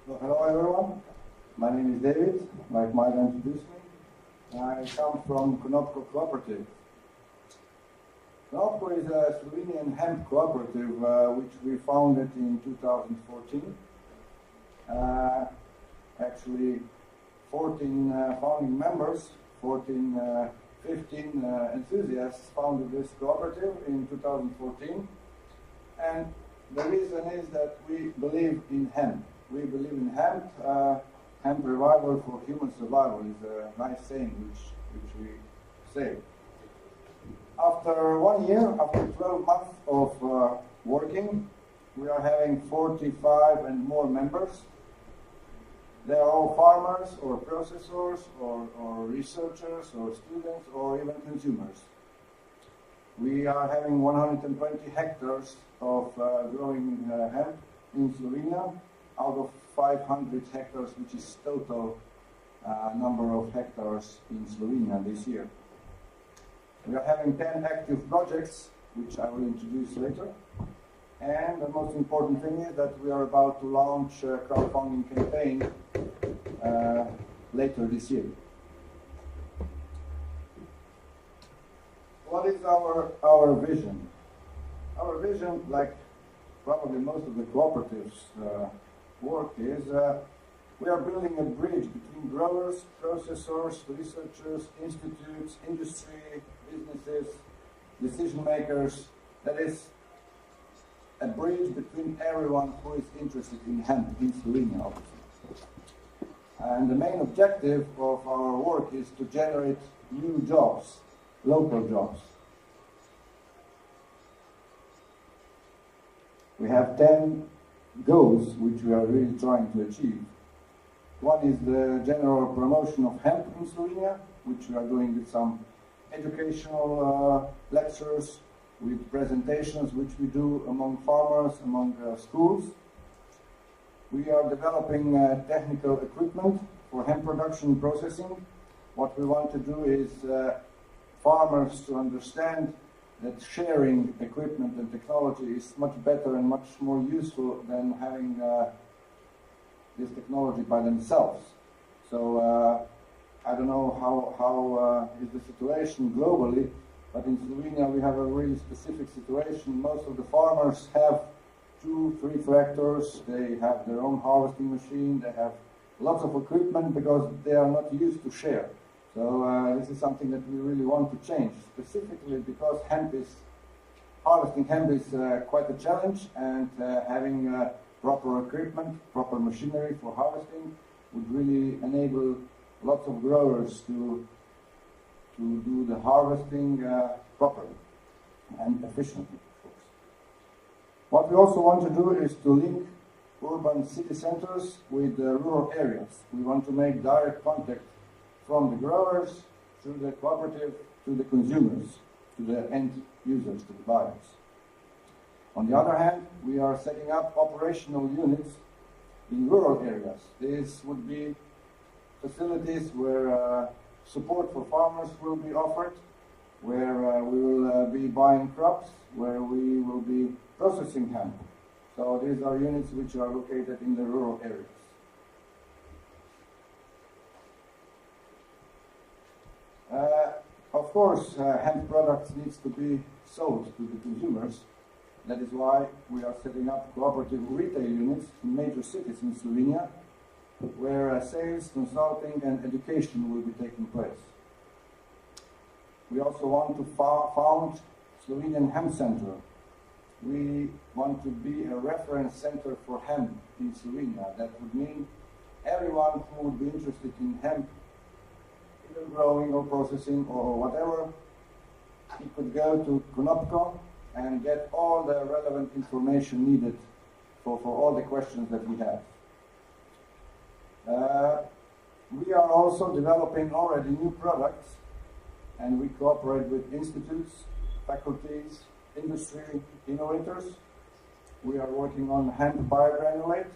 So, hello everyone, my name is David, like Maja introduced me. I come from Konopko Cooperative. Konopko is a Slovenian hemp cooperative which we founded in 2014. Actually 14 founding members, 15 enthusiasts founded this cooperative in 2014. And the reason is that we believe in hemp. We believe in hemp. Hemp revival for human survival is a nice saying which we say. After 1 year, after 12 months of working, we are having 45 and more members. They are all farmers or processors or researchers or students or even consumers. We are having 120 hectares of growing hemp in Slovenia, out of 500 hectares, which is total number of hectares in Slovenia this year. We are having 10 active projects, which I will introduce later. And the most important thing is that we are about to launch a crowdfunding campaign later this year. What is our vision? Our vision, like probably most of the cooperatives work, is we are building a bridge between growers, processors, researchers, institutes, industry, businesses, decision makers. That is a bridge between everyone who is interested in hemp in Slovenia, obviously. And the main objective of our work is to generate new jobs, local jobs. We have 10 goals which we are really trying to achieve. One is the general promotion of hemp in Slovenia, which we are doing with some educational lectures, with presentations which we do among farmers, among schools. We are developing technical equipment for hemp production and processing. What we want to do is farmers to understand that sharing equipment and technology is much better and much more useful than having this technology by themselves. So I don't know how is the situation globally, but in Slovenia we have a really specific situation. Most of the farmers have 2-3 tractors, they have their own harvesting machine, they have lots of equipment because they are not used to share. So this is something that we really want to change, specifically because harvesting hemp is quite a challenge, and having proper equipment, proper machinery for harvesting would really enable lots of growers to do the harvesting properly and efficiently, of course. What we also want to do is to link urban city centers with the rural areas. We want to make direct contact from the growers through the cooperative to the consumers, to the end users, to the buyers. On the other hand, we are setting up operational units in rural areas. These would be facilities where support for farmers will be offered, where we will be buying crops, where we will be processing hemp. So these are units which are located in the rural areas. Of course, hemp products needs to be sold to the consumers. That is why we are setting up cooperative retail units in major cities in Slovenia, where sales, consulting and education will be taking place. We also want to found Slovenian Hemp Center. We want to be a reference center for hemp in Slovenia. That would mean everyone who would be interested in hemp, either growing or processing or whatever, he could go to Konopko and get all the relevant information needed for all the questions that we have. We are also developing already new products, and we cooperate with institutes, faculties, industry, innovators. We are working on hemp biogranulate,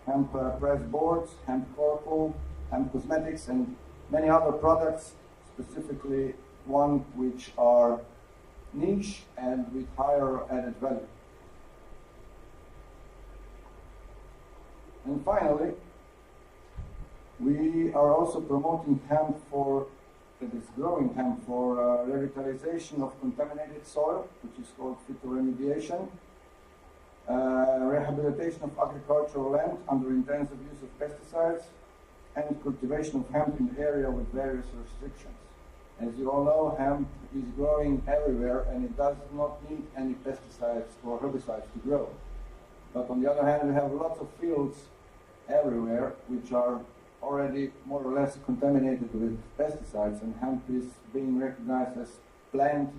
hemp press boards, hemp corpul, hemp cosmetics, and many other products, specifically one which are niche and with higher added value. And finally, We are also promoting hemp for, that is growing hemp for revitalization of contaminated soil, which is called phytoremediation, rehabilitation of agricultural land under intensive use of pesticides, and cultivation of hemp in the area with various restrictions. As you all know, hemp is growing everywhere and it does not need any pesticides or herbicides to grow. But on the other hand, we have lots of fields everywhere which are already more or less contaminated with pesticides, and hemp is being recognized as plant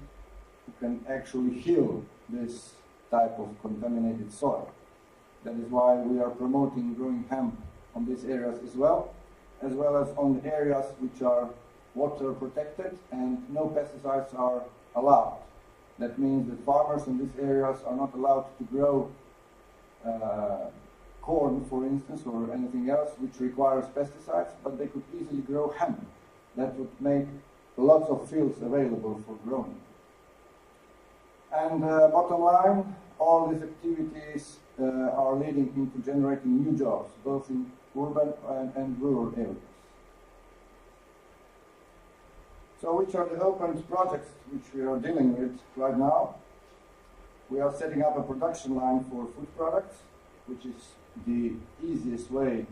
who can actually heal this type of contaminated soil. That is why we are promoting growing hemp on these areas as well as on the areas which are water protected and no pesticides are allowed. That means that farmers in these areas are not allowed to grow corn, for instance, or anything else which requires pesticides, but they could easily grow hemp. That would make lots of fields available for growing. And bottom line, all these activities are leading into generating new jobs, both in urban and rural areas. So which are the open projects which we are dealing with right now? We are setting up a production line for food products, which is the easiest way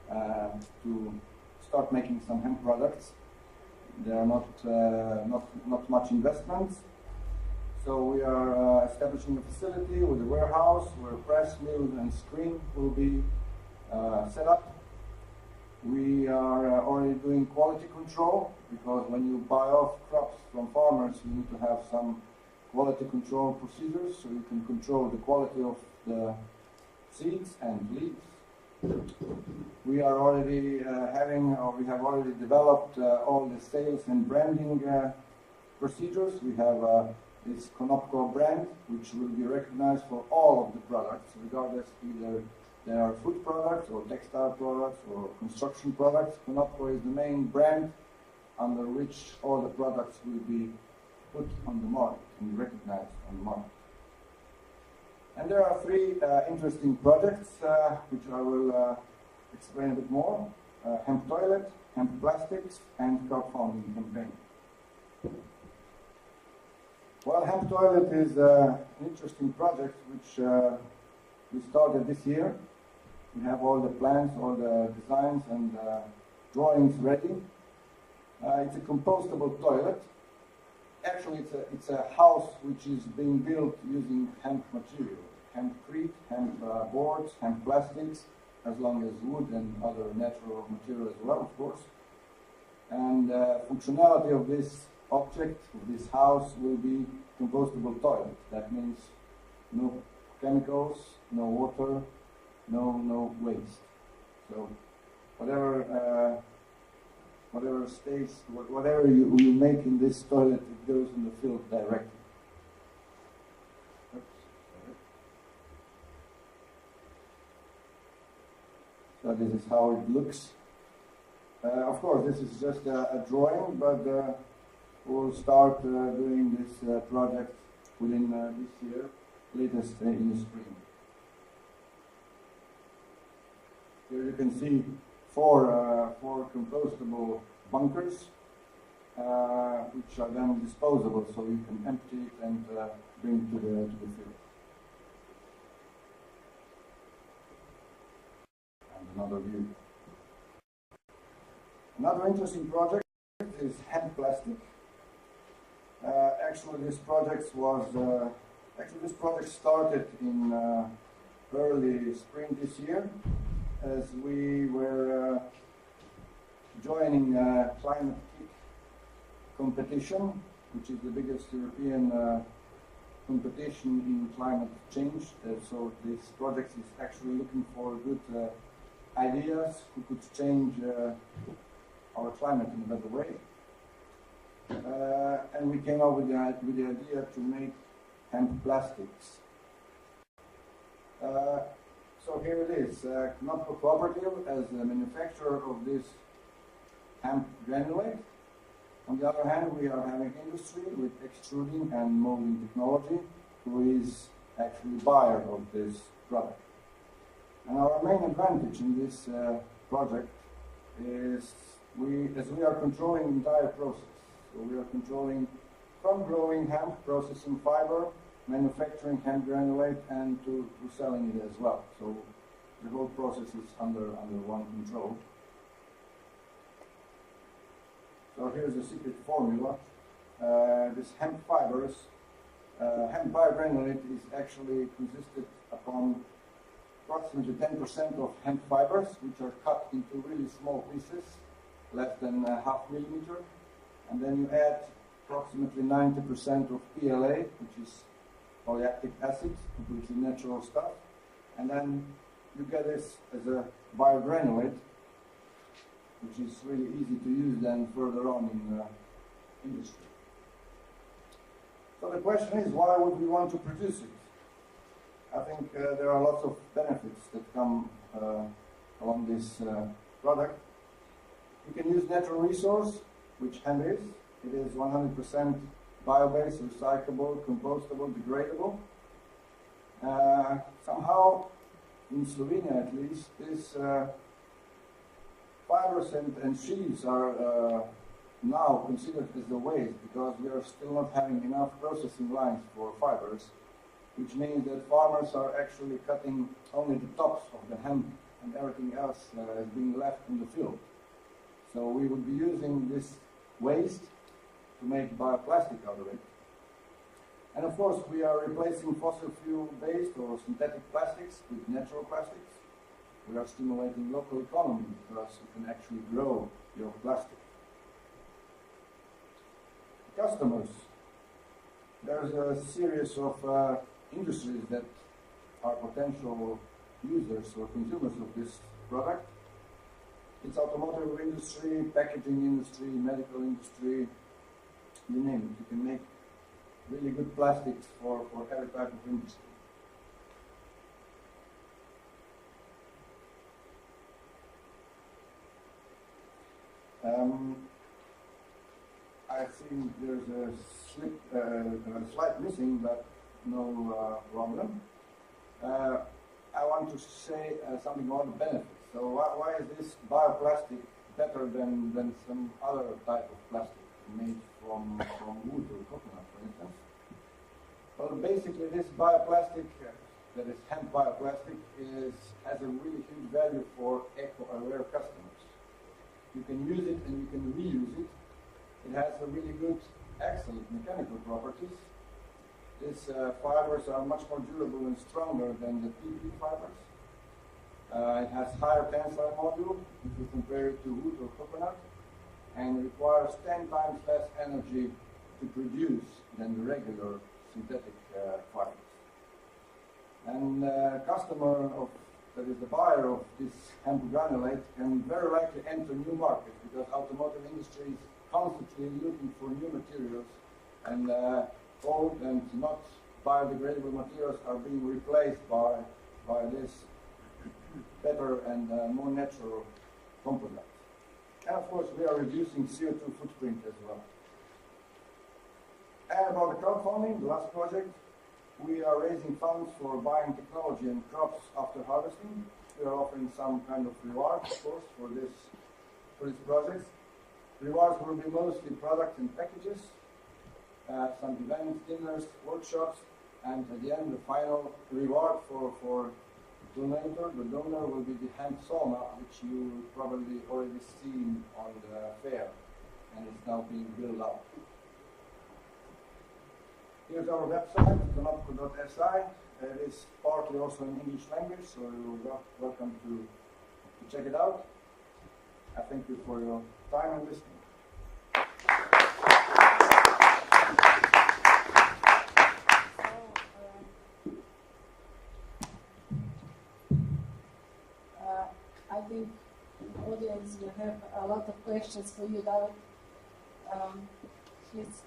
to start making some hemp products. There are not much investments. So we are establishing a facility with a warehouse where press, mill and screen will be set up. We are already doing quality control, because when you buy off crops from farmers, you need to have some quality control procedures so you can control the quality of the seeds and leaves. We are already we have already developed all the sales and branding procedures. We have this Konopko brand, which will be recognized for all of the products, regardless either they are food products or textile products or construction products. Konopko is the main brand under which all the products will be put on the market and recognized on the market. And there are three interesting projects which I will explain a bit more. Hemp toilet, hemp plastics, and crowdfunding campaign. Well, hemp toilet is an interesting project which we started this year. We have all the plans, all the designs and drawings ready. It's a compostable toilet. Actually, it's a house which is being built using hemp material, hempcrete, hemp boards, hemp plastics, as long as wood and other natural material as well, of course. And functionality of this object, of this house, will be compostable toilet. That means no chemicals, no water, no waste. So whatever stays, whatever you make in this toilet, it goes in the field directly. So this is how it looks. Of course, this is just a drawing, but we'll start doing this project within this year, latest in the spring. Here you can see four compostable bunkers, which are then disposable, so you can empty it and bring it to the field. And another view. Another interesting project is hemp plastic. Actually, this project started in early spring this year, as we were joining a climate kick competition, which is the biggest European competition in climate change. So this project is actually looking for good ideas who could change our climate in a better way. And we came up with the idea to make hemp plastics. So here it is, Konopko Cooperative as the manufacturer of this hemp granulate. On the other hand, we are having industry with extruding and molding technology, who is actually buyer of this product. And our main advantage in this project is as we are controlling the entire process. So we are controlling from growing hemp, processing fiber, manufacturing hemp granulate, and to selling it as well. So the whole process is under one control. So here's the secret formula. This hemp fibers, hemp biogranulate is actually consisted upon approximately 10% of hemp fibers, which are cut into really small pieces, less than ½ millimeter, and then you add approximately 90% of PLA, which is polylactic acid, completely natural stuff, and then you get this as a biogranulate, which is really easy to use then further on in the industry. So the question is, why would we want to produce it? I think there are lots of benefits that come along this product. You can use natural resource, which hemp is. It is 100% bio-based, recyclable, compostable, degradable. Somehow, in Slovenia at least, these fibers and sheaves are now considered as the waste because we are still not having enough processing lines for fibers, which means that farmers are actually cutting only the tops of the hemp and everything else is being left in the field. So we would be using this waste to make bioplastic out of it. And of course, we are replacing fossil fuel-based or synthetic plastics with natural plastics. We are stimulating local economy because you can actually grow your plastic. Customers. There's a series of industries that are potential users or consumers of this product. It's automotive industry, packaging industry, medical industry, you name it. You can make really good plastics for every type of industry. I think there's a slide missing, but no problem. I want to say something about the benefits. So why is this bioplastic better than some other type of plastic made from wood or coconut, for instance? Well, basically this bioplastic, that is hemp bioplastic, has a really huge value for eco-aware customers. You can use it and you can reuse it. It has a really good, excellent mechanical properties. These fibers are much more durable and stronger than the PP fibers. It has higher tensile module if you compare it to wood or coconut, and requires 10 times less energy to produce than the regular synthetic fibers. And customer that is the buyer of this hemp granulate can very likely enter new markets because automotive industry is constantly looking for new materials, and old and not biodegradable materials are being replaced by this better and more natural components. And of course, we are reducing CO2 footprint as well. And about the crowdfunding, the last project, we are raising funds for buying technology and crops after harvesting. We are offering some kind of reward, of course, for this project. Rewards will be mostly products and packages, some events, dinners, workshops, and at the end, the final reward for the donor will be the hemp sauna, which you probably already seen on the fair, and it's now being built up. Here's our website, konopko.si. It is partly also in English language, so you're welcome to check it out. I thank you for your time and listening. I think the audience will have a lot of questions for you, David. Please.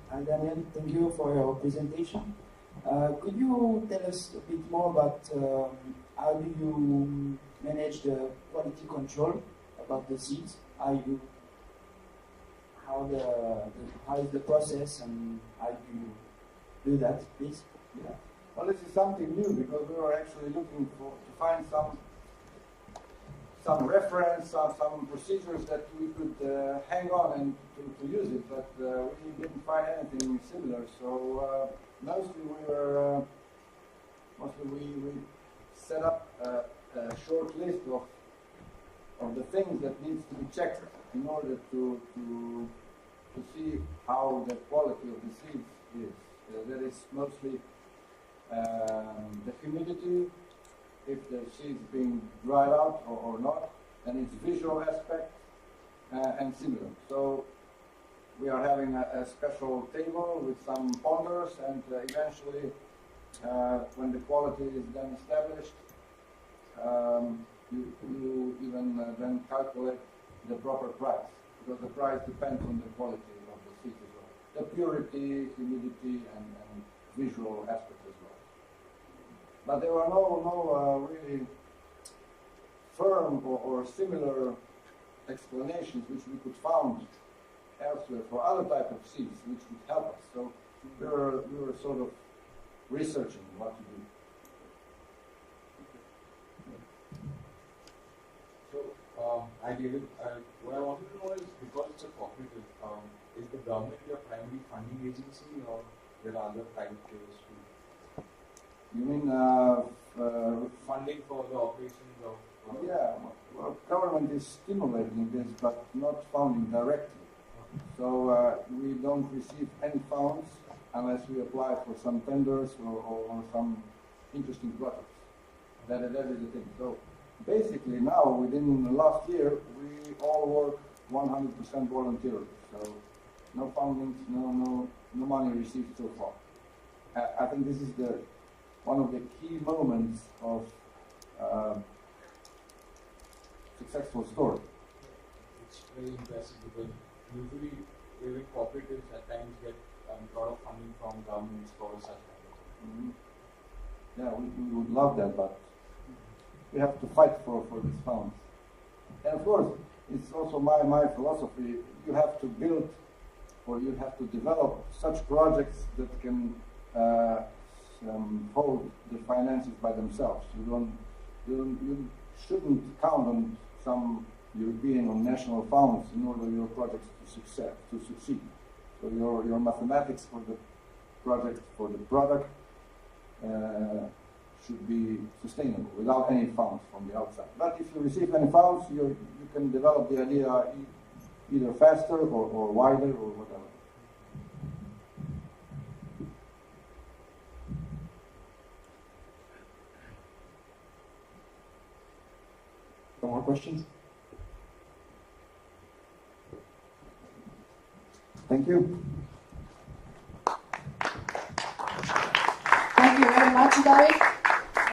Hi Daniel, thank you for your presentation. Could you tell us a bit more about how do you manage the quality control about the seeds? How is the process, and how do you do that, please? Yeah. Well, this is something new because we were actually looking to find some reference, some procedures that we could hang on and to use it, but we didn't find anything similar. So mostly we set up a short list of the things that needs to be checked in order to see how the quality of the seeds is. That is mostly the humidity, if the seeds being dried out or not, and its visual aspect, and similar. So we are having a special table with some ponders, and eventually, when the quality is then established, you even then calculate the proper price, because the price depends on the quality of the seed as well. The purity, humidity, and visual aspect as well. But there were no really firm or similar explanations which we could find elsewhere for other type of seeds which would help us. So we were sort of researching what to do. So, ideally, what I wanted to know is, because it's a cooperative, is the government your primary funding agency, or there are other private players too? You mean Funding for the operations of... yeah, well, government is stimulating this, but not funding directly. So we don't receive any funds unless we apply for some tenders or some interesting projects. That is the thing. So basically now, within the last year, we all work 100% voluntarily. So no funding, no money received so far. I think this is one of the key moments of successful story. It's very impressive because usually even cooperatives at times get a lot of funding from governments for such kind of things. Yeah, we would love that, but we have to fight for these funds. And of course, it's also my philosophy. You have to build, or you have to develop such projects that can hold the finances by themselves. You shouldn't count on some European or national funds in order your projects to succeed. So your mathematics for the project, for the product, should be sustainable without any funds from the outside. But if you receive any funds, you can develop the idea either faster or wider or whatever. No more questions? Thank you. Thank you very much, David.